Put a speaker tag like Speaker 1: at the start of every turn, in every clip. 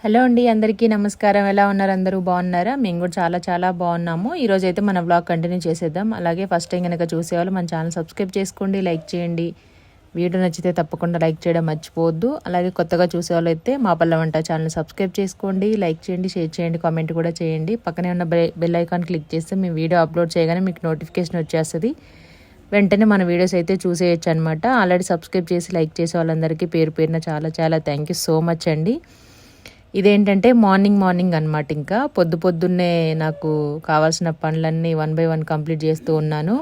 Speaker 1: Hello అండి, అందరికీ నమస్కారం. ఎలా ఉన్నారు? అందరూ బాగున్నారా? మేము కూడా చాలా చాలా బాగున్నాము. ఈరోజైతే మన వ్లాగ్ కంటిన్యూ చేసేద్దాం. అలాగే ఫస్ట్ టైం కనుక చూసేవాళ్ళు మన ఛానల్ సబ్స్క్రైబ్ చేసుకోండి, లైక్ చేయండి. వీడియో నచ్చితే తప్పకుండా లైక్ చేయడం మర్చిపోవద్దు. అలాగే కొత్తగా చూసేవాళ్ళు అయితే మా పల్ల వంట ఛానల్ సబ్స్క్రైబ్ చేసుకోండి, లైక్ చేయండి, షేర్ చేయండి, కామెంట్ కూడా చేయండి. పక్కనే ఉన్న బెల్ ఐకాన్ క్లిక్ చేస్తే మేము వీడియో అప్లోడ్ చేయగానే మీకు నోటిఫికేషన్ వచ్చేస్తుంది. వెంటనే మన వీడియోస్ అయితే చూసేయచ్చు అనమాట. ఆల్రెడీ సబ్స్క్రైబ్ చేసి లైక్ చేసే వాళ్ళందరికీ పేరు పేరున చాలా చాలా థ్యాంక్ యూ సో మచ్ అండి. ఇదేంటంటే మార్నింగ్ అనమాట. ఇంకా పొద్దున్నే నాకు కావాల్సిన పనులన్నీ 1 by 1 కంప్లీట్ చేస్తూ ఉన్నాను.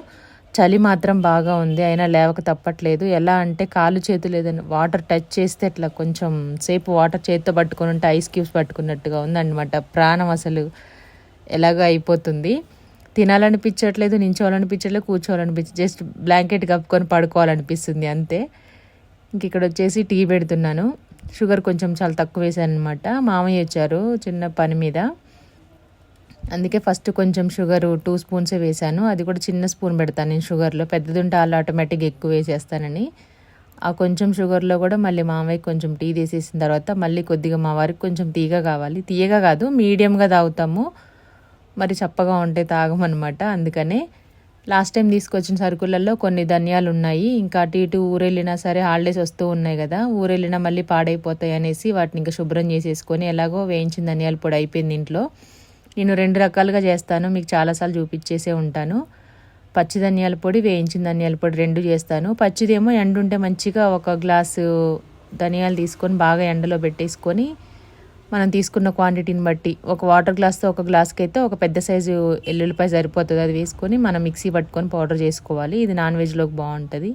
Speaker 1: చలి మాత్రం బాగా ఉంది, అయినా లేవక తప్పట్లేదు. ఎలా అంటే కాలు చేతులు ఏదైనా వాటర్ టచ్ చేస్తే అట్లా కొంచెం సేపు వాటర్ చేతితో పట్టుకొని ఉంటే ఐస్ క్యూబ్స్ పట్టుకున్నట్టుగా ఉందన్నమాట. ప్రాణం అసలు ఎలాగో అయిపోతుంది. తినాలనిపించట్లేదు, నించోవాలనిపించట్లేదు, కూర్చోవాలనిపించదు. జస్ట్ బ్లాంకెట్ కప్పుకొని పడుకోవాలనిపిస్తుంది అంతే. ఇంక ఇక్కడ వచ్చేసి టీ పెడుతున్నాను. షుగర్ కొంచెం చాలా తక్కువ వేసాను అనమాట. మామయ్య వచ్చారు చిన్న పని మీద, అందుకే ఫస్ట్ కొంచెం షుగర్ 2 స్పూన్సే వేసాను. అది కూడా చిన్న స్పూన్ పెడతాను నేను షుగర్లో, పెద్దది ఉంటే వాళ్ళు ఆటోమేటిక్గా ఎక్కువ వేసేస్తానని. ఆ కొంచెం షుగర్లో కూడా మళ్ళీ మామయ్య కొంచెం టీ తీసేసిన తర్వాత మళ్ళీ కొద్దిగా మా వారికి కొంచెం తీయగా కావాలి. తీయగా కాదు, మీడియంగా తాగుతాము, మరి చప్పగా ఉంటే తాగమన్నమాట. అందుకనే లాస్ట్ టైం తీసుకొచ్చిన సరుకులలో కొన్ని ధనియాలు ఉన్నాయి. ఇంకా అటు ఇటు ఊరెళ్ళినా సరే హాలిడేస్ వస్తూ ఉన్నాయి కదా, ఊరెళ్ళినా మళ్ళీ పాడైపోతాయి అనేసి వాటిని ఇంకా శుభ్రం చేసేసుకొని ఎలాగో వేయించిన ధనియాల పొడి అయిపోయింది ఇంట్లో. నేను 2 రకాలుగా చేస్తాను, మీకు చాలాసార్లు చూపించేసే ఉంటాను. పచ్చి ధనియాల పొడి, వేయించిన ధనియాల పొడి 2 చేస్తాను. పచ్చిదేమో ఎండుంటే మంచిగా 1 గ్లాసు ధనియాలు తీసుకొని బాగా ఎండలో పెట్టేసుకొని మనం తీసుకున్న క్వాంటిటీని బట్టి ఒక వాటర్ గ్లాస్తో 1 గ్లాస్కి అయితే ఒక పెద్ద సైజు ఎల్లుల్లిపాయ సరిపోతుంది. అది వేసుకొని మనం మిక్సీ పట్టుకొని పౌడర్ చేసుకోవాలి. ఇది నాన్ వెజ్లోకి బాగుంటుంది.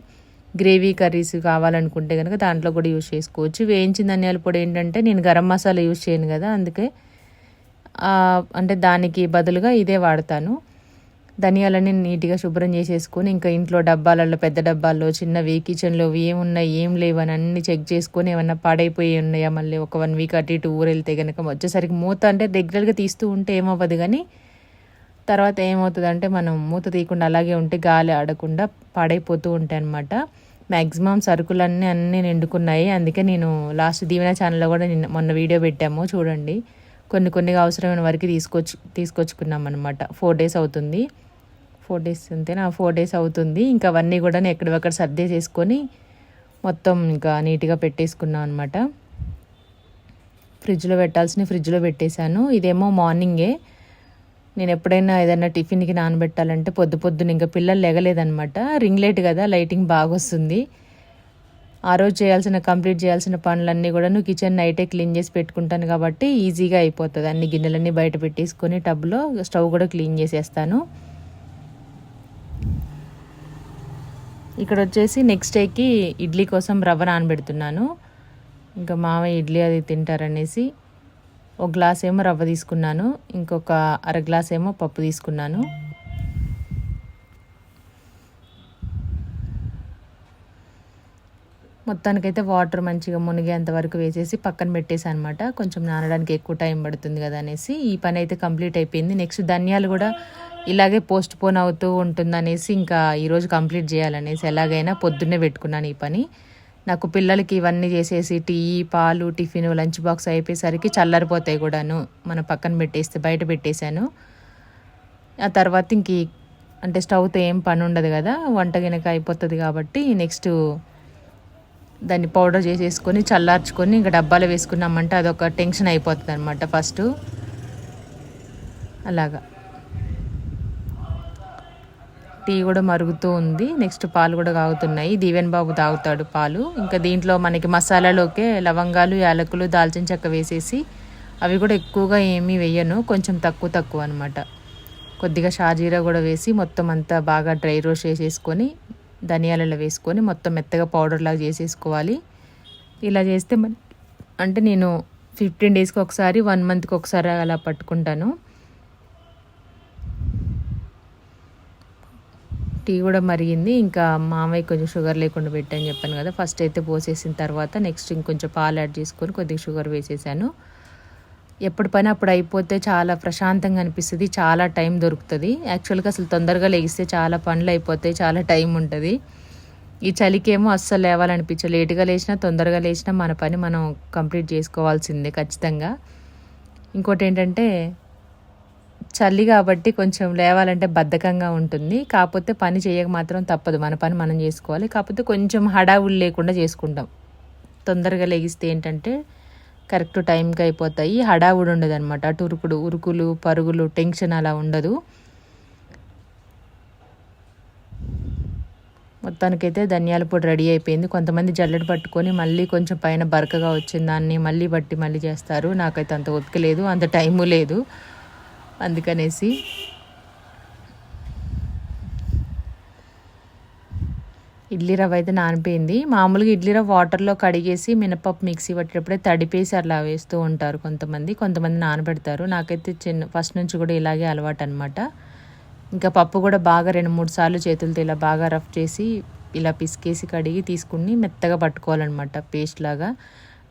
Speaker 1: గ్రేవీ కర్రీస్ కావాలనుకుంటే కనుక దాంట్లో కూడా యూజ్ చేసుకోవచ్చు. వేయించిన ధనియాల పొడి ఏంటంటే నేను గరం మసాలా యూజ్ చేయను కదా, అందుకే అంటే దానికి బదులుగా ఇదే వాడతాను. ధనియాలన్నీ నీట్గా శుభ్రం చేసేసుకొని ఇంకా ఇంట్లో డబ్బాలలో, పెద్ద డబ్బాల్లో, చిన్నవి కిచెన్లో ఏమున్నాయి ఏం లేవని అన్నీ చెక్ చేసుకొని ఏమన్నా పాడైపోయి ఉన్నాయా మళ్ళీ ఒక 1 వీక్ అటు ఇటు ఊరెళ్తే కనుక వచ్చేసరికి మూత అంటే రెగ్యులర్గా తీస్తూ ఉంటే ఏమవ్వదు, కానీ తర్వాత ఏమవుతుందంటే మనం మూత తీయకుండా అలాగే ఉంటే గాలి ఆడకుండా పాడైపోతూ ఉంటాయి అన్నమాట. మ్యాక్సిమం సరుకులన్నీ అన్నీ నిండుకున్నాయి. అందుకే నేను లాస్ట్ దీవెన ఛానల్లో కూడా మొన్న వీడియో పెట్టాము చూడండి. కొన్నిగా అవసరమైన వరకు తీసుకొచ్చుకున్నాం అనమాట. 4 days అవుతుంది. 4 days అంతేనా, 4 days అవుతుంది. ఇంకా అవన్నీ కూడా ఎక్కడొక్కడ సర్దేసేసుకొని మొత్తం ఇంకా నీట్గా పెట్టేసుకున్నాం అనమాట. ఫ్రిడ్జ్లో పెట్టాల్సిన ఫ్రిడ్జ్లో పెట్టేశాను. ఇదేమో మార్నింగే. నేను ఎప్పుడైనా ఏదైనా టిఫిన్కి నానబెట్టాలంటే పొద్దున్న ఇంకా పిల్లలు లెగలేదనమాట. రింగ్ లైట్ కదా, లైటింగ్ బాగా వస్తుంది. ఆ రోజు కంప్లీట్ చేయాల్సిన పనులన్నీ కూడా కిచెన్ నైటే క్లీన్ చేసి పెట్టుకుంటాను కాబట్టి ఈజీగా అయిపోతుంది. అన్ని గిన్నెలన్నీ బయట పెట్టేసుకొని టబ్లో స్టవ్ కూడా క్లీన్ చేసేస్తాను. ఇక్కడ వచ్చేసి నెక్స్ట్ డేకి ఇడ్లీ కోసం రవ్వ నానబెడుతున్నాను. ఇంకా మామయ్య ఇడ్లీ అది తింటారనేసి 1 గ్లాస్ ఏమో రవ్వ తీసుకున్నాను, ఇంకొక 1/2 గ్లాస్ ఏమో పప్పు తీసుకున్నాను. మొత్తానికైతే వాటర్ మంచిగా మునిగేంత వరకు వేసేసి పక్కన పెట్టేసాను అనమాట. కొంచెం నానడానికి ఎక్కువ టైం పడుతుంది కదా అనేసి ఈ పని అయితే కంప్లీట్ అయిపోయింది. నెక్స్ట్ ధనియాలు కూడా ఇలాగే పోస్ట్ పోన్ అవుతూ ఉంటుందనేసి ఇంకా ఈరోజు కంప్లీట్ చేయాలనేసి ఎలాగైనా పొద్దున్నే పెట్టుకున్నాను ఈ పని. నాకు పిల్లలకి ఇవన్నీ చేసేసి టీ, పాలు, టిఫిన్, లంచ్ బాక్స్ అయిపోయేసరికి చల్లారిపోతాయి కూడాను. మనం పక్కన పెట్టేస్తే బయట పెట్టేశాను. ఆ తర్వాత అంటే స్టవ్తో ఏం పని ఉండదు కదా, వంట గినక అయిపోతుంది కాబట్టి నెక్స్ట్ దాన్ని పౌడర్ చేసేసుకొని చల్లార్చుకొని ఇంకా డబ్బాలో వేసుకున్నామంటే అదొక టెన్షన్ అయిపోతుంది అనమాట ఫస్ట్. అలాగా టీ కూడా మరుగుతూ ఉంది. నెక్స్ట్ పాలు కూడా కాగుతున్నాయి. దీవెన్ బాబు తాగుతాడు పాలు. ఇంకా దీంట్లో మనకి మసాలాలోకే లవంగాలు, యాలకులు, దాల్చిన చెక్క వేసేసి అవి కూడా ఎక్కువగా ఏమీ వేయను, కొంచెం తక్కువ అనమాట. కొద్దిగా షాజీరా కూడా వేసి మొత్తం అంతా బాగా డ్రై రోస్ట్ చేసేసుకొని ధనియాలలో వేసుకొని మొత్తం మెత్తగా పౌడర్ లాగా చేసేసుకోవాలి. ఇలా చేస్తే అంటే నేను 15 daysకి ఒకసారి, 1 monthకి ఒకసారి అలా పట్టుకుంటాను. టీ కూడా మరిగింది. ఇంకా మామయ్య కొంచెం షుగర్ లేకుండా పెట్టని చెప్పాను కదా, ఫస్ట్ అయితే పోసేసిన తర్వాత నెక్స్ట్ ఇంకొంచెం పాలు యాడ్ చేసుకొని కొద్దిగా షుగర్ వేసేసాను. ఎప్పుడు పని అప్పుడు అయిపోతే చాలా ప్రశాంతంగా అనిపిస్తుంది, చాలా టైం దొరుకుతుంది. యాక్చువల్గా అసలు తొందరగా లెగిస్తే చాలా పనులు అయిపోతాయి, చాలా టైం ఉంటుంది. ఈ చలికేమో అస్సలు లేవాలనిపించదు. లేటుగా లేచినా తొందరగా లేచినా మన పని మనం కంప్లీట్ చేసుకోవాల్సిందే ఖచ్చితంగా. ఇంకోటి ఏంటంటే చలి కాబట్టి కొంచెం లేవాలంటే బద్ధకంగా ఉంటుంది. కాకపోతే పని చేయక మాత్రం తప్పదు, మన పని మనం చేసుకోవాలి. కాకపోతే కొంచెం హడావుడి లేకుండా చేసుకుంటాం. తొందరగా లెగిస్తే ఏంటంటే కరెక్ట్ టైంకి అయిపోతాయి, హడావుడి ఉండదు అనమాట. అటు ఉరుకులు పరుగులు టెన్షన్ అలా ఉండదు. మొత్తానికైతే ధనియాల పొడి రెడీ అయిపోయింది. కొంతమంది జల్లెడ పట్టుకొని మళ్ళీ కొంచెం పైన బరకగా వచ్చిన దాన్ని మళ్ళీ బట్టి మళ్ళీ చేస్తారు. నాకైతే అంత ఓపిక లేదు, అంత టైము లేదు. అందుకనేసి ఇడ్లీ రవ్వ అయితే నానిపోయింది. మామూలుగా ఇడ్లీ రవ్వ వాటర్లో కడిగేసి మినపప్పు మిక్సీ పట్టేటప్పుడే తడిపేసి అలా వేస్తూ ఉంటారు కొంతమంది నానబెడతారు. నాకైతే ఫస్ట్ నుంచి కూడా ఇలాగే అలవాటు అనమాట. ఇంకా పప్పు కూడా బాగా 2-3 సార్లు చేతులతో ఇలా బాగా రఫ్ చేసి ఇలా పిసికేసి కడిగి తీసుకుని మెత్తగా పట్టుకోవాలన్నమాట, పేస్ట్ లాగా.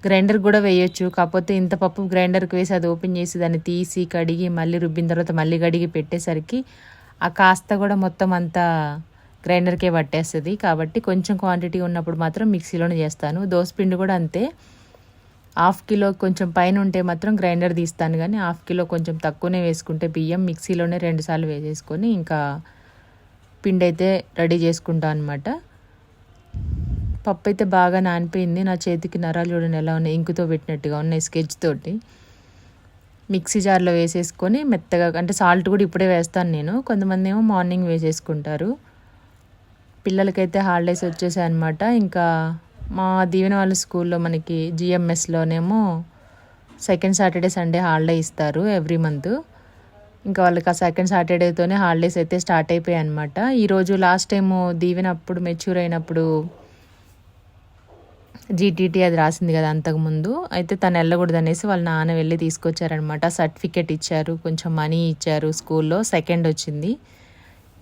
Speaker 1: గ్రైండర్ కూడా వేయొచ్చు, కాకపోతే ఇంత పప్పు గ్రైండర్కి వేసి అది ఓపెన్ చేసి దాన్ని తీసి కడిగి మళ్ళీ రుబ్బిన తర్వాత మళ్ళీ కడిగి పెట్టేసరికి ఆ కాస్త కూడా మొత్తం అంతా గ్రైండర్కే పట్టేస్తుంది. కాబట్టి కొంచెం క్వాంటిటీ ఉన్నప్పుడు మాత్రం మిక్సీలోనే చేస్తాను. దోసపిండి కూడా అంతే, 1/2 కిలో కొంచెం పైన ఉంటే మాత్రం గ్రైండర్ తీస్తాను, కానీ 1/2 కిలో కొంచెం తక్కువనే వేసుకుంటే బియ్యం మిక్సీలోనే 2 సార్లు వేసేసుకొని ఇంకా పిండి అయితే రెడీ చేసుకుంటాను అనమాట. పప్పు అయితే బాగా నానిపోయింది. నా చేతికి నరాలు చూడండి ఎలా ఉన్నాయి, ఇంకుతో పెట్టినట్టుగా ఉన్నాయి, స్కెచ్ తోటి. మిక్సీ జార్లో వేసేసుకొని మెత్తగా, అంటే సాల్ట్ కూడా ఇప్పుడే వేస్తాను నేను, కొంతమంది ఏమో మార్నింగ్ వేసేసుకుంటారు. పిల్లలకైతే హాలిడేస్ వచ్చేసాయి అనమాట. ఇంకా మా దీవెన వాళ్ళ స్కూల్లో మనకి జిఎంఎస్లోనేమో సెకండ్ సాటర్డే సండే హాలిడే ఇస్తారు ఎవ్రీ మంత్. ఇంకా వాళ్ళకి ఆ సెకండ్ సాటర్డేతోనే హాలిడేస్ అయితే స్టార్ట్ అయిపోయాయి అనమాట. ఈరోజు లాస్ట్ టైము దీవెన అప్పుడు మెచ్యూర్ అయినప్పుడు జీటీటీ అది రాసింది కదా అంతకుముందు, అయితే తను వెళ్ళకూడదు అనేసి వాళ్ళ నాన్న వెళ్ళి తీసుకొచ్చారనమాట. సర్టిఫికెట్ ఇచ్చారు, కొంచెం మనీ ఇచ్చారు, స్కూల్లో సెకండ్ వచ్చింది.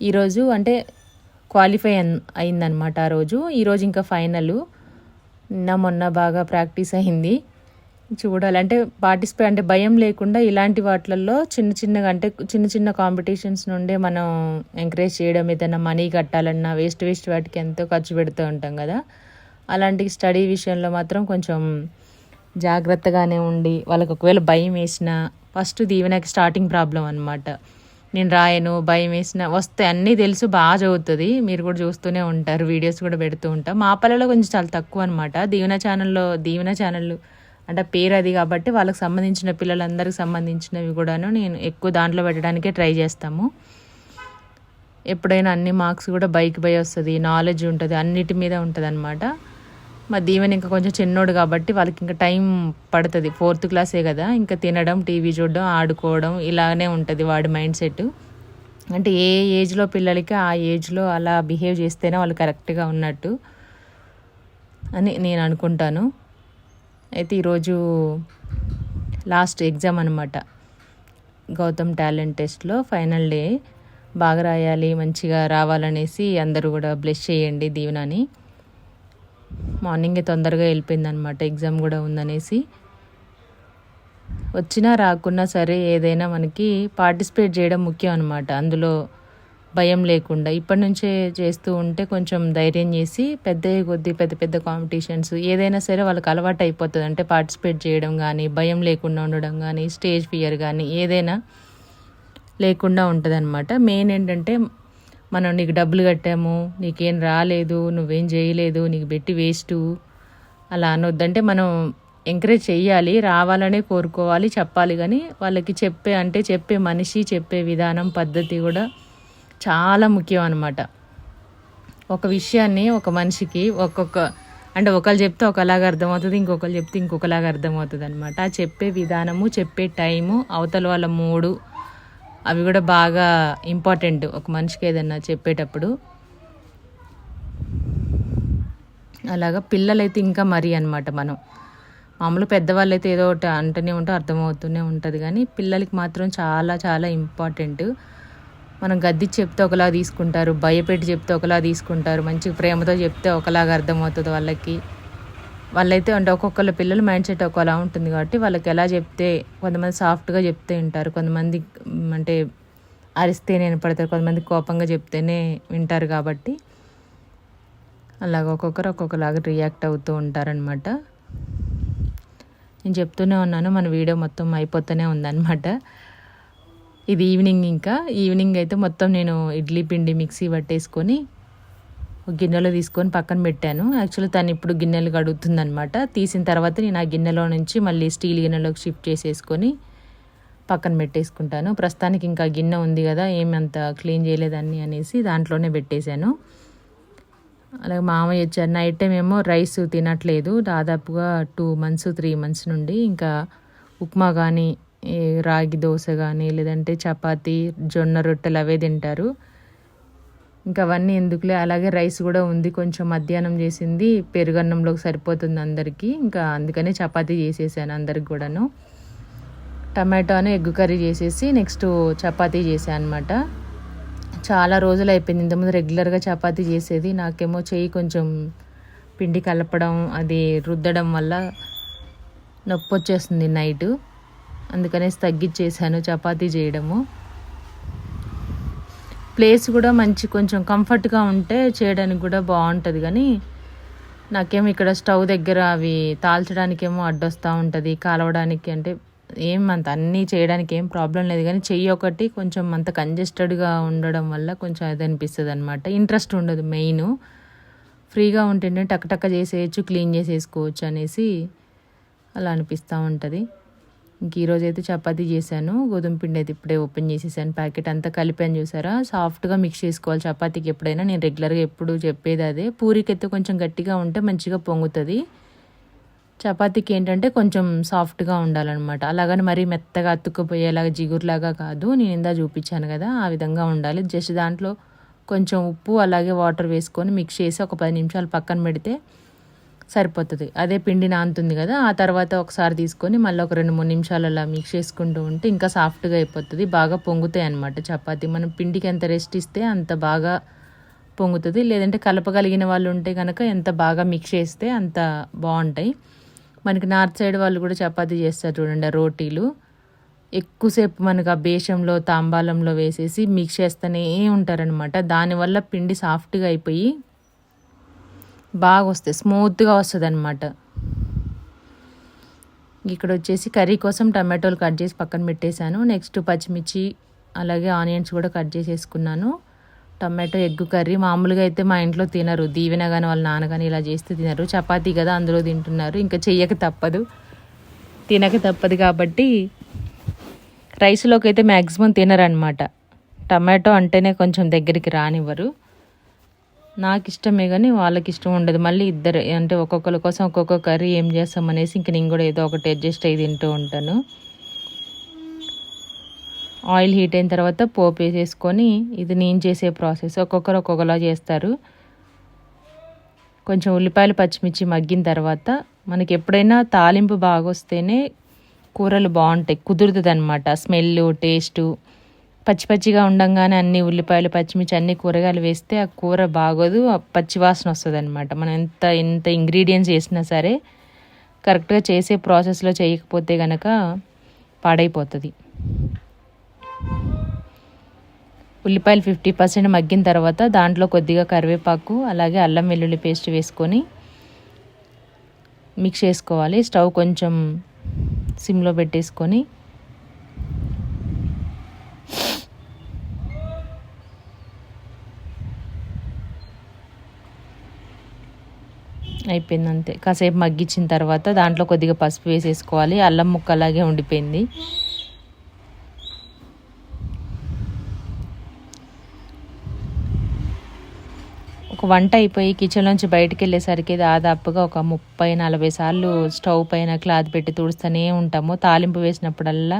Speaker 1: ఈరోజు అంటే క్వాలిఫై అయిందనమాట ఆ రోజు. ఈరోజు ఇంకా ఫైనల్. మొన్న బాగా ప్రాక్టీస్ అయింది. చూడాలంటే పార్టిసిపేట్ అంటే భయం లేకుండా ఇలాంటి వాటిల్లో చిన్నగా అంటే చిన్న కాంపిటీషన్స్ నుండే మనం ఎంకరేజ్ చేయడం, ఏదైనా మనీ కట్టాలన్నా వేస్ట్ వాటికి ఎంతో ఖర్చు పెడుతూ ఉంటాం కదా, అలాంటి స్టడీ విషయంలో మాత్రం కొంచెం జాగ్రత్తగానే ఉండి, వాళ్ళకి ఒకవేళ భయం వేసినా, ఫస్ట్ దీవెనకి స్టార్టింగ్ ప్రాబ్లం అనమాట, నేను రాయను భయం వేసిన వస్తే అన్నీ తెలుసు బాగా చదువుతుంది. మీరు కూడా చూస్తూనే ఉంటారు, వీడియోస్ కూడా పెడుతూ ఉంటాం. మా పల్లెలో కొంచెం చాలా తక్కువ అనమాట. దీవెన ఛానల్ అంటే పేరు అది కాబట్టి వాళ్ళకి సంబంధించిన పిల్లలందరికి సంబంధించినవి కూడాను నేను ఎక్కువ దాంట్లో పెట్టడానికే ట్రై చేస్తాము. ఎప్పుడైనా అన్ని మార్క్స్ కూడా బైక్ వస్తుంది, నాలెడ్జ్ ఉంటుంది, అన్నిటి మీద ఉంటుంది అనమాట. మా దీవెన ఇంకా కొంచెం చిన్నోడు కాబట్టి వాళ్ళకి ఇంకా టైం పడుతుంది, 4th క్లాసే కదా, ఇంకా తినడం, టీవీ చూడడం, ఆడుకోవడం ఇలానే ఉంటుంది వాడి మైండ్ సెట్. అంటే ఏ ఏజ్లో పిల్లలకి ఆ ఏజ్లో అలా బిహేవ్ చేస్తేనే వాళ్ళు కరెక్ట్గా ఉన్నట్టు అని నేను అనుకుంటాను. అయితే ఈరోజు లాస్ట్ ఎగ్జామ్ అనమాట, గౌతమ్ టాలెంట్ టెస్ట్లో ఫైనల్ డే. బాగా రాయాలి, మంచిగా రావాలనేసి అందరూ కూడా బ్లెస్ చేయండి దీవెనని. మార్నింగే తొందరగా వెళ్ళిపోయింది అనమాట, ఎగ్జామ్ కూడా ఉందనేసి. వచ్చినా రాకున్నా సరే ఏదైనా మనకి పార్టిసిపేట్ చేయడం ముఖ్యం అనమాట. అందులో భయం లేకుండా ఇప్పటి నుంచే చేస్తూ ఉంటే కొంచెం ధైర్యం చేసి పెద్ద కాంపిటీషన్స్ ఏదైనా సరే వాళ్ళకి అలవాటు అయిపోతుంది. అంటే పార్టిసిపేట్ చేయడం కానీ, భయం లేకుండా ఉండడం కానీ, స్టేజ్ ఫియర్ కానీ ఏదైనా లేకుండా ఉంటుంది అనమాట. మెయిన్ ఏంటంటే మనం నీకు డబ్బులు కట్టాము, నీకేం రాలేదు, నువ్వేం చేయలేదు, నీకు పెట్టి వేస్టు అలా అనొద్దంటే మనం ఎంకరేజ్ చెయ్యాలి, రావాలనే కోరుకోవాలి, చెప్పాలి. కానీ వాళ్ళకి చెప్పే మనిషి, చెప్పే విధానం, పద్ధతి కూడా చాలా ముఖ్యం అనమాట. ఒక విషయాన్ని ఒక మనిషికి అంటే ఒకళ్ళు చెప్తే ఒకలాగా అర్థమవుతుంది, ఇంకొకరు చెప్తే ఇంకొకలాగా అర్థమవుతుంది అనమాట. ఆ చెప్పే విధానము, చెప్పే టైము, అవతల వాళ్ళ మూడు, అవి కూడా బాగా ఇంపార్టెంట్ ఒక మనిషికి ఏదన్నా చెప్పేటప్పుడు. అలాగా పిల్లలైతే ఇంకా మరీ అనమాట. మనం మామూలు పెద్దవాళ్ళు అయితే ఏదో ఒకటి అంటూనే ఉంటే అర్థమవుతూనే ఉంటుంది, కానీ పిల్లలకి మాత్రం చాలా చాలా ఇంపార్టెంట్. మనం గద్ది చెప్తే ఒకలా తీసుకుంటారు, భయపెట్టి చెప్తే ఒకలా తీసుకుంటారు, మంచిగా ప్రేమతో చెప్తే ఒకలాగా అర్థమవుతుంది వాళ్ళైతే. అంటే ఒక్కొక్కళ్ళ పిల్లల మైండ్ సెట్ ఒకలా ఉంటుంది కాబట్టి వాళ్ళకి ఎలా చెప్తే, కొంతమంది సాఫ్ట్గా చెప్తే వింటారు, కొంతమంది అంటే అరిస్తేనే వినపడతారు, కొంతమంది కోపంగా చెప్తేనే వింటారు. కాబట్టి అలాగ ఒక్కొక్కరు ఒక్కొక్కలాగా రియాక్ట్ అవుతూ ఉంటారనమాట. నేను చెప్తూనే ఉన్నాను, మన వీడియో మొత్తం అయిపోతూనే ఉందన్నమాట. ఇది ఈవినింగ్ అయితే మొత్తం నేను ఇడ్లీ పిండి మిక్సీ పట్టేసుకొని ఒక గిన్నెలో తీసుకొని పక్కన పెట్టాను. యాక్చువల్లీ తను ఇప్పుడు గిన్నెలు కడుగుతుందనమాట. తీసిన తర్వాత నేను ఆ గిన్నెలో నుంచి మళ్ళీ స్టీల్ గిన్నెలోకి షిఫ్ట్ చేసేసుకొని పక్కన పెట్టేసుకుంటాను. ప్రస్తుతానికి ఇంకా గిన్నె ఉంది కదా, ఏమంత క్లీన్ చేయలేదని అనేసి దాంట్లోనే పెట్టేశాను. అలాగే మామయ్య వచ్చారు. నైట్ టైం ఏమో రైస్ తినట్లేదు దాదాపుగా 2 months 3 months నుండి. ఇంకా ఉప్మా కానీ రాగి దోశ కానీ లేదంటే చపాతీ జొన్న రొట్టెలు అవే తింటారు. ఇంకా అవన్నీ ఎందుకులే, అలాగే రైస్ కూడా ఉంది కొంచెం, మధ్యాహ్నం చేసింది పెరుగన్నంలోకి సరిపోతుంది అందరికీ. ఇంకా అందుకనే చపాతీ చేసేసాను అందరికి కూడాను. టమాటోను ఎగ్ కర్రీ చేసేసి నెక్స్ట్ చపాతీ చేశాను అనమాట. చాలా రోజులు అయిపోయింది, ఇంతకుముందు రెగ్యులర్గా చపాతీ చేసేది. నాకేమో చెయ్యి కొంచెం పిండి కలపడం అది రుద్దడం వల్ల నొప్పి వచ్చేస్తుంది నైటు, అందుకనేసి తగ్గించేసాను చపాతీ చేయడము. ప్లేస్ కూడా మంచి కొంచెం కంఫర్ట్గా ఉంటే చేయడానికి కూడా బాగుంటుంది. కానీ నాకేమో ఇక్కడ స్టవ్ దగ్గర అవి తాల్చడానికేమో అడ్డొస్తూ ఉంటుంది, కాలవడానికి అంటే అంత అన్నీ చేయడానికి ఏం ప్రాబ్లం లేదు. కానీ చెయ్యి ఒకటి కొంచెం అంత కంజెస్టెడ్గా ఉండడం వల్ల కొంచెం అది అనిపిస్తుంది అనమాట. ఇంట్రెస్ట్ ఉండదు. మెయిన్ ఫ్రీగా ఉంటుంటే టక్ చేసేయచ్చు, క్లీన్ చేసేసుకోవచ్చు అనేసి అలా అనిపిస్తూ ఉంటుంది. ఇంక ఈరోజు అయితే చపాతీ చేశాను. గోధుమ పిండి అయితే ఇప్పుడే ఓపెన్ చేసేసాను, ప్యాకెట్ అంతా కలిపాను. చూసారా, సాఫ్ట్గా మిక్స్ చేసుకోవాలి చపాతీకి ఎప్పుడైనా. నేను రెగ్యులర్గా ఎప్పుడు చెప్పేది అదే. పూరికి అయితే కొంచెం గట్టిగా ఉంటే మంచిగా పొంగుతుంది. చపాతీకి ఏంటంటే కొంచెం సాఫ్ట్గా ఉండాలన్నమాట. అలాగని మరీ మెత్తగా అతుక్కుపోయేలాగా జిగురులాగా కాదు, నేను ఇందా చూపించాను కదా ఆ విధంగా ఉండాలి. జస్ట్ దాంట్లో కొంచెం ఉప్పు అలాగే వాటర్ వేసుకొని మిక్స్ చేసి ఒక 10 నిమిషాలు పక్కన పెడితే సరిపోతుంది. అదే పిండి నానుతుంది కదా, ఆ తర్వాత ఒకసారి తీసుకొని మళ్ళీ ఒక 2-3 నిమిషాలు అలా మిక్స్ చేసుకుంటూ ఉంటే ఇంకా సాఫ్ట్గా అయిపోతుంది. బాగా పొంగుతాయి అన్నమాట చపాతీ. మనం పిండికి ఎంత రెస్ట్ ఇస్తే అంత బాగా పొంగుతుంది. లేదంటే కలపగలిగిన వాళ్ళు ఉంటే కనుక ఎంత బాగా మిక్స్ చేస్తే అంత బాగుంటాయి. మనకి నార్త్ సైడ్ వాళ్ళు కూడా చపాతీ చేస్తారు చూడండి, రోటీలు ఎక్కువసేపు మనకు ఆ బేషంలో తాంబాలంలో వేసేసి మిక్స్ చేస్తూనే ఉంటారనమాట. దానివల్ల పిండి సాఫ్ట్గా అయిపోయి బాగా వస్తాయి, స్మూత్గా వస్తుంది అనమాట. ఇక్కడ వచ్చేసి కర్రీ కోసం టమాటోలు కట్ చేసి పక్కన పెట్టేశాను. నెక్స్ట్ పచ్చిమిర్చి అలాగే ఆనియన్స్ కూడా కట్ చేసేసుకున్నాను. టమాటో ఎగ్ కర్రీ మామూలుగా అయితే మా ఇంట్లో తినరు, దీవెన కానీ వాళ్ళ నాన్న కానీ ఇలా చేస్తే తినరు. చపాతీ కదా అందులో తింటున్నారు, ఇంకా తినక తప్పదు కాబట్టి రైస్లోకి అయితే మ్యాక్సిమం తినరనమాట. టమాటో అంటేనే కొంచెం దగ్గరికి రానివ్వరు. నాకు ఇష్టమే కానీ వాళ్ళకి ఇష్టం ఉండదు. మళ్ళీ ఇద్దరు అంటే ఒక్కొక్కరి కోసం ఒక్కొక్క కర్రీ ఏం చేస్తాం అనేసి ఇంక నేను కూడా ఏదో ఒకటి అడ్జస్ట్ అయ్యి తింటూ ఉంటాను. ఆయిల్ హీట్ అయిన తర్వాత పోపు వేసేసుకొని, ఇది నేను చేసే ప్రాసెస్, ఒక్కొక్కరు ఒక్కొక్కలా చేస్తారు. కొంచెం ఉల్లిపాయలు పచ్చిమిర్చి మగ్గిన తర్వాత మనకి ఎప్పుడైనా తాలింపు బాగా వస్తేనే కూరలు బాగుంటాయి, కుదురుతుంది అనమాట. స్మెల్ టేస్టు పచ్చిగా ఉండంగానే అన్ని ఉల్లిపాయలు పచ్చిమిర్చి అన్ని కూరగాయలు వేస్తే ఆ కూర బాగోదు, పచ్చి వాసన వస్తుంది అనమాట. మనం ఎంత ఇంగ్రీడియంట్స్ వేసినా సరే కరెక్ట్గా చేసే ప్రాసెస్లో చేయకపోతే కనుక పాడైపోతుంది. ఉల్లిపాయలు 50% మగ్గిన తర్వాత దాంట్లో కొద్దిగా కరివేపాకు అలాగే అల్లం వెల్లుల్లి పేస్ట్ వేసుకొని మిక్స్ చేసుకోవాలి. స్టవ్ కొంచెం సిమ్లో పెట్టేసుకొని అయిపోయింది అంతే. కాసేపు మగ్గించిన తర్వాత దాంట్లో కొద్దిగా పసుపు వేసేసుకోవాలి. అల్లం ముక్క అలాగే ఉండిపోయింది. ఒక వంట అయిపోయి కిచెన్ నుంచి బయటకు వెళ్ళేసరికి దాదాపుగా ఒక 30-40 సార్లు స్టవ్ పైన క్లాత్ పెట్టి తుడుస్తూనే ఉంటాము. తాలింపు వేసినప్పుడల్లా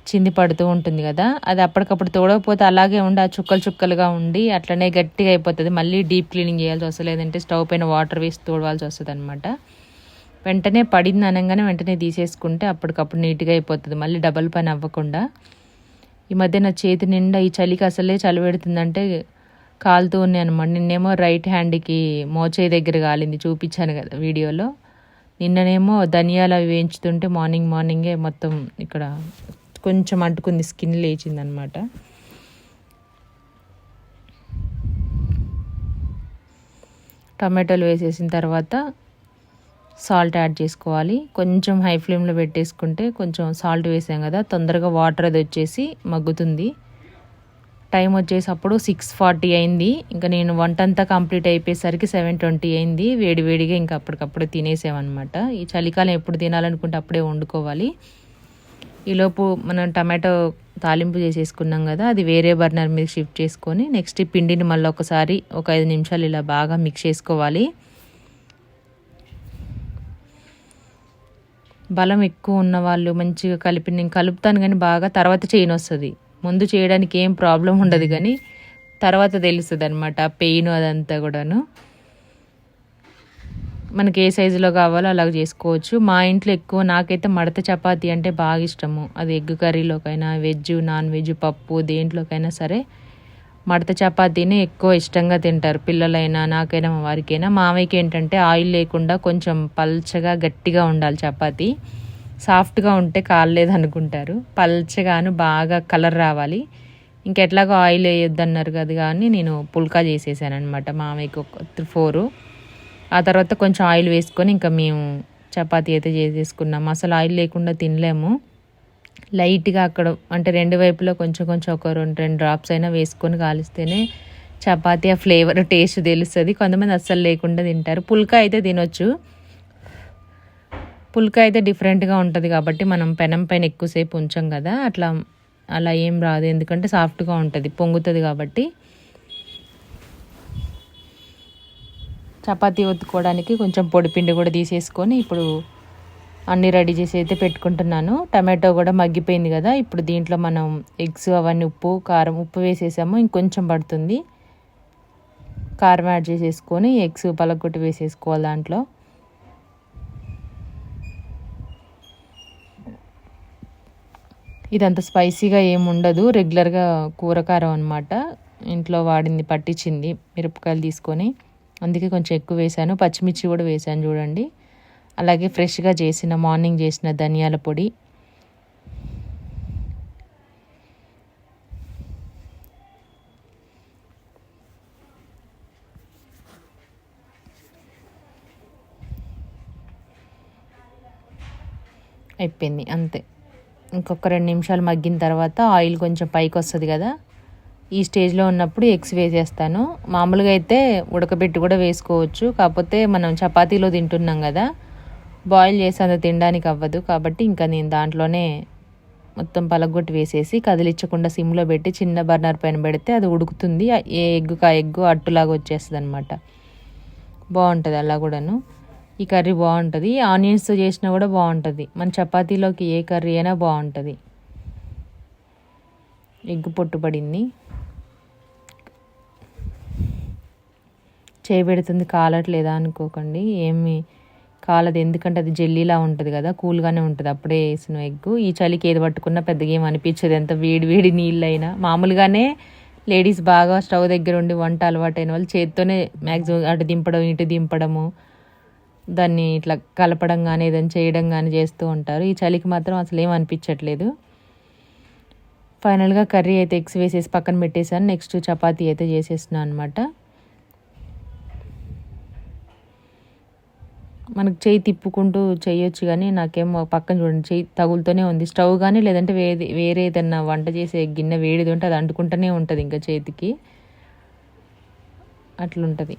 Speaker 1: చింది పడుతూ ఉంటుంది కదా, అది అప్పటికప్పుడు తోడకపోతే అలాగే ఉండి ఆ చుక్కలుగా ఉండి అట్లనే గట్టిగా అయిపోతుంది. మళ్ళీ డీప్ క్లీనింగ్ చేయాల్సి వస్తుంది, లేదంటే స్టవ్ పైన వాటర్ వేసి తోడవాల్సి వస్తుంది అనమాట. వెంటనే పడింది అనగానే వెంటనే తీసేసుకుంటే అప్పటికప్పుడు నీట్గా అయిపోతుంది, మళ్ళీ డబల్ పని అవ్వకుండా. ఈ మధ్య నా చేతి నిండా ఈ చలికి అసలే చలి పెడుతుందంటే కాలుతూ ఉన్నాయి అనమాట. నిన్నేమో రైట్ హ్యాండ్కి మోచేయి దగ్గర కాలింది, చూపించాను కదా వీడియోలో. నిన్ననేమో ధనియాలు అవి వేయించుతుంటే మార్నింగే మొత్తం ఇక్కడ కొంచెం అంటుకుంది, స్కిన్ లేచిందనమాట. టమాటోలు వేసేసిన తర్వాత సాల్ట్ యాడ్ చేసుకోవాలి. కొంచెం హై ఫ్లేమ్లో పెట్టేసుకుంటే కొంచెం సాల్ట్ వేసాం కదా తొందరగా వాటర్ అది వచ్చేసి మగ్గుతుంది. టైం వచ్చేసి అప్పుడు 6:40 అయింది. ఇంకా నేను వంట అంతా కంప్లీట్ అయిపోయేసరికి 7:20 అయింది. వేడివేడిగా ఇంకా అప్పటికప్పుడు తినేసామన్నమాట. ఈ చలికాలం ఎప్పుడు తినాలనుకుంటే అప్పుడే వండుకోవాలి. ఈలోపు మనం టమాటో తాలింపు చేసేసుకున్నాం కదా, అది వేరే బర్నర్ మీద షిఫ్ట్ చేసుకొని నెక్స్ట్ ఈ పిండిని మళ్ళీ ఒకసారి ఒక 5 నిమిషాలు ఇలా బాగా మిక్స్ చేసుకోవాలి. బలం ఎక్కువ ఉన్న వాళ్ళు మంచిగా నేను కలుపుతాను కానీ బాగా తర్వాత చేయని వస్తుంది. ముందు చేయడానికి ఏం ప్రాబ్లం ఉండదు కానీ తర్వాత తెలుస్తుంది అనమాట పెయిన్ అదంతా కూడాను. మనకి ఏ సైజులో కావాలో అలాగ చేసుకోవచ్చు. మా ఇంట్లో ఎక్కువ నాకైతే మడత చపాతీ అంటే బాగా ఇష్టము. అది ఎగ్ కర్రీలోకైనా వెజ్ నాన్ వెజ్ పప్పు దేంట్లోకైనా సరే మడత చపాతీని ఎక్కువ ఇష్టంగా తింటారు పిల్లలైనా నాకైనా మా వారికైనా. మామయ్యకి ఏంటంటే ఆయిల్ లేకుండా కొంచెం పల్చగా గట్టిగా ఉండాలి చపాతీ. సాఫ్ట్గా ఉంటే కాలేదు అనుకుంటారు. పల్చగాను బాగా కలర్ రావాలి. ఇంకెట్లాగో ఆయిల్ వేయొద్దన్నారు కదా కానీ నేను పుల్కా చేసేసాను అనమాట మామయ్యకి ఒక 4. ఆ తర్వాత కొంచెం ఆయిల్ వేసుకొని ఇంకా మేము చపాతీ అయితే చేసేసుకున్నాము. అసలు ఆయిల్ లేకుండా తినలేము. లైట్గా అక్కడ అంటే 2 వైపులో కొంచెం కొంచెం ఒక 2 డ్రాప్స్ అయినా వేసుకొని కాలిస్తేనే చపాతీ ఆ ఫ్లేవర్ టేస్ట్ తెలుస్తుంది. కొంతమంది అస్సలు లేకుండా తింటారు. పుల్కా అయితే తినొచ్చు. పుల్కా అయితే డిఫరెంట్గా ఉంటుంది కాబట్టి మనం పెనం పైన ఎక్కువసేపు ఉంచాం కదా, అలా ఏం రాదు. ఎందుకంటే సాఫ్ట్గా ఉంటుంది, పొంగుతుంది కాబట్టి. చపాతీ ఒత్తుకోవడానికి కొంచెం పొడిపిండి కూడా తీసేసుకొని ఇప్పుడు అన్నీ రెడీ చేసి అయితే పెట్టుకుంటున్నాను. టమాటో కూడా మగ్గిపోయింది కదా, ఇప్పుడు దీంట్లో మనం ఎగ్స్ అవన్నీ ఉప్పు వేసేసాము. ఇంకొంచెం పడుతుంది. కారం యాడ్ చేసేసుకొని ఎగ్స్ పలగొట్టి వేసేసుకోవాలి దాంట్లో. ఇదంత స్పైసీగా ఏముండదు, రెగ్యులర్గా కూరకారం అనమాట. ఇంట్లో వాడింది పట్టించింది మిరపకాయలు తీసుకొని, అందుకే కొంచెం ఎక్కువ వేసాను. పచ్చిమిర్చి కూడా వేసాను చూడండి. అలాగే ఫ్రెష్గా మార్నింగ్ చేసిన ధనియాల పొడి, అయిపోయింది అంతే. ఇంకొక 2 నిమిషాలు మగ్గిన తర్వాత ఆయిల్ కొంచెం పైకి వస్తుంది కదా, ఈ స్టేజ్లో ఉన్నప్పుడు ఎగ్స్ వేసేస్తాను. మామూలుగా అయితే ఉడకబెట్టి కూడా వేసుకోవచ్చు, కాకపోతే మనం చపాతీలో తింటున్నాం కదా, బాయిల్ చేసి అంత తినడానికి అవ్వదు కాబట్టి ఇంకా నేను దాంట్లోనే మొత్తం పలగొట్టి వేసేసి కదిలించకుండా సిమ్లో పెట్టి చిన్న బర్నర్ పైన పెడితే అది ఉడుకుతుంది. ఏ ఎగ్గు అట్టులాగా వచ్చేస్తుంది అనమాట. బాగుంటుంది అలా కూడాను. ఈ కర్రీ బాగుంటుంది. ఆనియన్స్తో చేసినా కూడా బాగుంటుంది. మన చపాతీలోకి ఏ కర్రీ అయినా బాగుంటుంది. ఎగ్ పొట్టు పడింది, చేయబెడుతుంది, కాలట్లేదా అనుకోకండి. ఏమి కాలదు, ఎందుకంటే అది జెల్లీలా ఉంటుంది కదా, కూల్గానే ఉంటుంది అప్పుడే వేసిన ఎగ్గు. ఈ చలికి ఏది పట్టుకున్నా పెద్దగా ఏం అనిపించదు, ఎంత వేడి నీళ్ళైనా. మామూలుగానే లేడీస్ బాగా స్టవ్ దగ్గర ఉండి వంట అలవాటైన వాళ్ళు చేత్తోనే మ్యాక్సిమం అటు దింపడం ఇటు దింపడము, దాన్ని ఇట్లా కలపడం కానీ ఏదైనా చేయడం కానీ చేస్తూ ఉంటారు. ఈ చలికి మాత్రం అసలు ఏం అనిపించట్లేదు. ఫైనల్గా కర్రీ అయితే ఎగ్స్ వేసేసి పక్కన పెట్టేశాను. నెక్స్ట్ చపాతీ అయితే చేసేస్తున్నాను అనమాట. మనకు చేయి తిప్పుకుంటూ చేయొచ్చు కానీ నాకేమో పక్కన చూడండి చేయి తగులుతూనే ఉంది. స్టవ్ కానీ లేదంటే వేరే ఏదన్నా వంట చేసే గిన్నె వేడిది ఉంటే అది అంటుకుంటూనే ఉంటుంది ఇంకా చేతికి, అట్లుంటుంది.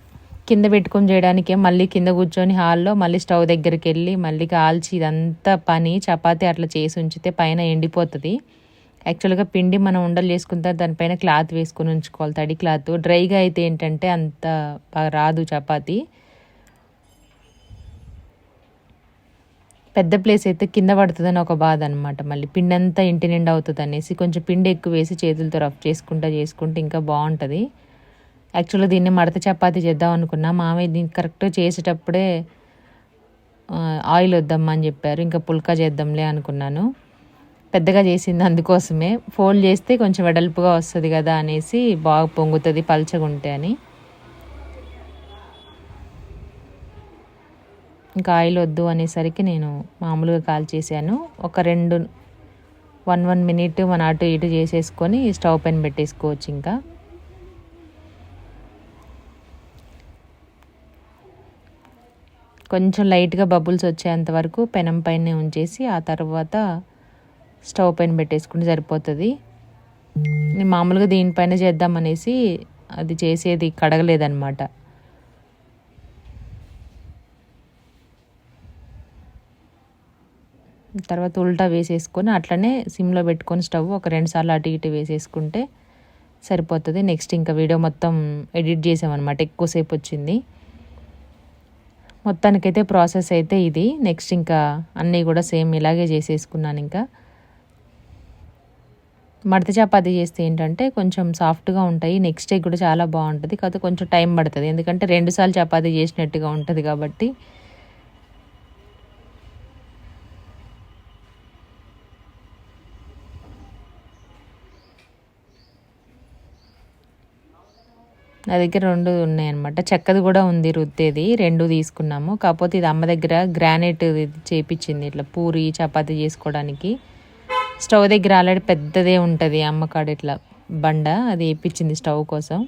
Speaker 1: కింద పెట్టుకొని చేయడానికే మళ్ళీ కింద కూర్చొని హాల్లో మళ్ళీ స్టవ్ దగ్గరికి వెళ్ళి మళ్ళీ కాల్చి ఇదంతా పని. చపాతీ అట్లా చేసి ఉంచితే పైన ఎండిపోతుంది. యాక్చువల్గా పిండి మనం ఉండలు చేసుకుంటే దానిపైన క్లాత్ వేసుకొని ఉంచుకోవాలి, తడి క్లాత్. డ్రైగా అయితే ఏంటంటే అంత బాగా రాదు చపాతీ. పెద్ద ప్లేస్ అయితే కింద పడుతుందని ఒక బాధ అనమాట. మళ్ళీ పిండి అంతా ఇంటి నిండా అవుతుంది అనేసి కొంచెం పిండి ఎక్కువ వేసి చేతులతో రఫ్ చేసుకుంటే ఇంకా బాగుంటుంది. యాక్చువల్గా దీన్ని మడత చపాతీ చేద్దాం అనుకున్నా. మామయ్య దీన్ని కరెక్ట్గా చేసేటప్పుడే ఆయిల్ వద్దమ్మా అని చెప్పారు. ఇంకా పుల్కా చేద్దాంలే అనుకున్నాను. పెద్దగా చేసింది అందుకోసమే. ఫోల్డ్ చేస్తే కొంచెం వెడల్పుగా వస్తుంది కదా అనేసి, బాగా పొంగుతుంది పల్చగుంటే అని. ఇంకా ఆయిల్ వద్దు అనేసరికి నేను మామూలుగా కాల్చేసాను. ఒక 1 మినిట్ మన అటు ఇటు చేసేసుకొని స్టవ్ పైన పెట్టేసుకోవచ్చు. ఇంకా కొంచెం లైట్గా బబుల్స్ వచ్చేంత వరకు పెనం పైన ఉంచేసి ఆ తర్వాత స్టవ్ పైన పెట్టేసుకుంటే సరిపోతుంది. నేను మామూలుగా దీనిపైన చేద్దామనేసి అది చేసేది కడగలేదన్నమాట. తర్వాత ఉల్టా వేసేసుకొని అట్లనే సిమ్లో పెట్టుకొని స్టవ్ ఒక 2 సార్లు అటు ఇటు వేసేసుకుంటే సరిపోతుంది. నెక్స్ట్ ఇంకా వీడియో మొత్తం ఎడిట్ చేసామన్నమాట, ఎక్కువసేపు వచ్చింది. మొత్తానికైతే ప్రాసెస్ అయితే ఇది. నెక్స్ట్ ఇంకా అన్నీ కూడా సేమ్ ఇలాగే చేసేసుకున్నాను. ఇంకా మడత చపాతీ చేస్తే ఏంటంటే కొంచెం సాఫ్ట్గా ఉంటాయి. నెక్స్ట్ డే కూడా చాలా బాగుంటుంది. కాకపోతే కొంచెం టైం పడుతుంది, ఎందుకంటే 2 సార్లు చపాతీ చేసినట్టుగా ఉంటుంది కాబట్టి. నా దగ్గర 2 ఉన్నాయన్నమాట. చెక్కది కూడా ఉంది రుద్దేది, 2 తీసుకున్నాము. కాకపోతే ఇది అమ్మ దగ్గర గ్రానైట్ చేపించింది ఇట్లా పూరి చపాతీ చేసుకోవడానికి. స్టవ్ దగ్గర ఆల్రెడీ పెద్దదే ఉంటుంది అమ్మ కాడ ఇట్లా బండ, అది వేయించింది స్టవ్ కోసం.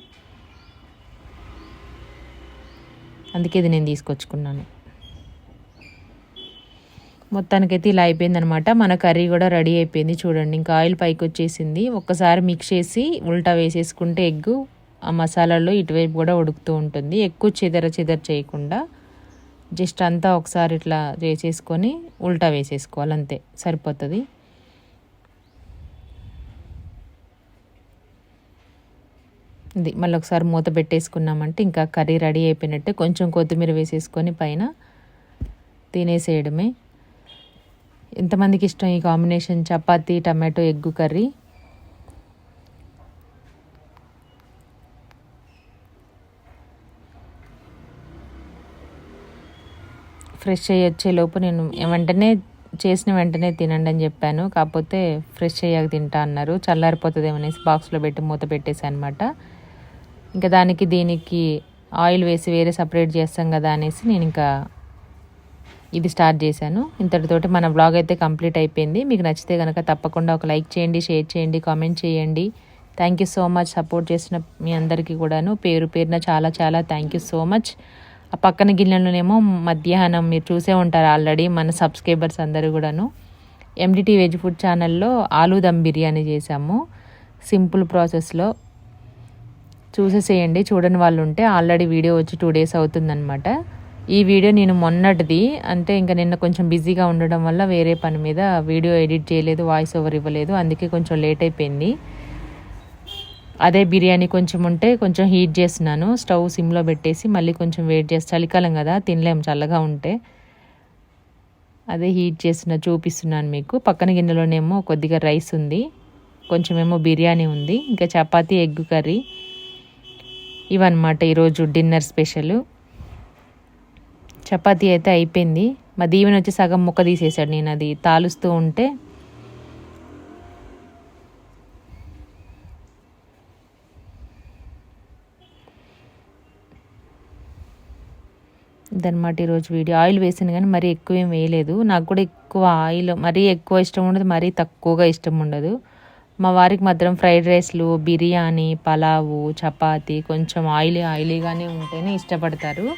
Speaker 1: అందుకే ఇది నేను తీసుకొచ్చుకున్నాను. మొత్తానికైతే ఇలా అయిపోయిందనమాట. మన కర్రీ కూడా రెడీ అయిపోయింది చూడండి. ఇంకా ఆయిల్ పైకి వచ్చేసింది. ఒక్కసారి మిక్స్ చేసి ఉల్టా వేసేసుకుంటే ఎగ్గు ఆ మసాలాలో ఇటువైపు కూడా ఉడుకుతూ ఉంటుంది. ఎక్కువ చెదర చేయకుండా జస్ట్ అంతా ఒకసారి ఇట్లా చేసేసుకొని ఉల్టా వేసేసుకోవాలి, అంతే సరిపోతుంది. ఇది మళ్ళీ ఒకసారి మూత పెట్టేసుకున్నామంటే ఇంకా కర్రీ రెడీ అయిపోయినట్టే. కొంచెం కొత్తిమీర వేసేసుకొని పైన తినేసేయడమే. ఎంతమందికి ఇష్టం ఈ combination chapati tomato egg curry. Fresh అయ్యి వచ్చేలోపు నేను చేసిన వెంటనే తినండి అని చెప్పాను. కాకపోతే ఫ్రెష్ అయ్యాక తింటా అన్నారు. చల్లారిపోతుంది అనేసి బాక్స్లో పెట్టి మూత పెట్టేసాను అనమాట. ఇంకా దీనికి ఆయిల్ వేసి వేరే సపరేట్ చేస్తాం కదా అనేసి నేను ఇంకా ఇది స్టార్ట్ చేశాను. ఇంతటితోటి మన బ్లాగ్ అయితే కంప్లీట్ అయిపోయింది. మీకు నచ్చితే కనుక తప్పకుండా ఒక లైక్ చేయండి, షేర్ చేయండి, కామెంట్ చేయండి. Thank you so much support చేసిన మీ అందరికీ కూడాను పేరు పేరున చాలా చాలా థ్యాంక్ యూ సో మచ్. ఆ పక్కన గిన్నెలోనేమో మధ్యాహ్నం మీరు చూసే ఉంటారు ఆల్రెడీ మన సబ్స్క్రైబర్స్ అందరూ కూడాను ఎండిటీ వెజ్ ఫుడ్ ఛానల్లో ఆలూ దమ్ బిర్యానీ చేశాము. సింపుల్ ప్రాసెస్లో చూసేసేయండి, చూడని వాళ్ళు ఉంటే. ఆల్రెడీ వీడియో వచ్చి 2 days అవుతుందన్నమాట. ఈ వీడియో నేను మొన్నటిది, అంటే ఇంకా నిన్న కొంచెం బిజీగా ఉండడం వల్ల వేరే పని మీద వీడియో ఎడిట్ చేయలేదు, వాయిస్ ఓవర్ ఇవ్వలేదు, అందుకే కొంచెం లేట్ అయిపోయింది. అదే బిర్యానీ కొంచెం ఉంటే కొంచెం హీట్ చేస్తున్నాను. స్టవ్ సిమ్లో పెట్టేసి మళ్ళీ కొంచెం వెయిట్ చేసి, చలికాలం కదా తినలేము చల్లగా ఉంటే, అదే హీట్ చేస్తున్నా చూపిస్తున్నాను మీకు. పక్కన గిన్నెలోనేమో కొద్దిగా రైస్ ఉంది, కొంచెమేమో బిర్యానీ ఉంది, ఇంకా చపాతీ ఎగ్ కర్రీ. ఇవన్నమాట ఈరోజు డిన్నర్ స్పెషల్. చపాతీ అయితే అయిపోయింది. మా దీవెన వచ్చి సగం ముక్క తీసేసాడు, నేను అది తాలుస్తూ ఉంటే. ఇదన్నమాట ఈరోజు వీడియో. ఆయిల్ వేసాను కానీ మరీ ఎక్కువ ఏం వేయలేదు. నాకు కూడా ఎక్కువ ఆయిల్ మరీ ఎక్కువ ఇష్టం ఉండదు, మరీ తక్కువగా ఇష్టం ఉండదు. మా వారికి మాత్రం ఫ్రైడ్ రైస్లు, బిర్యానీ, పలావు, చపాతీ కొంచెం ఆయిలీగానే ఉంటేనే ఇష్టపడతారు.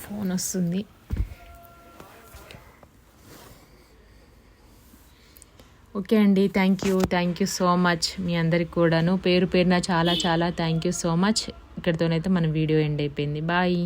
Speaker 1: ఫోన్ వస్తుంది. ఓకే అండి, థ్యాంక్ యూ సో మచ్ మీ అందరికి కూడాను పేరు పేరున చాలా చాలా థ్యాంక్ యూ సో మచ్. ఇక్కడితోనైతే మన వీడియో ఎండ్ అయిపోయింది. బాయ్.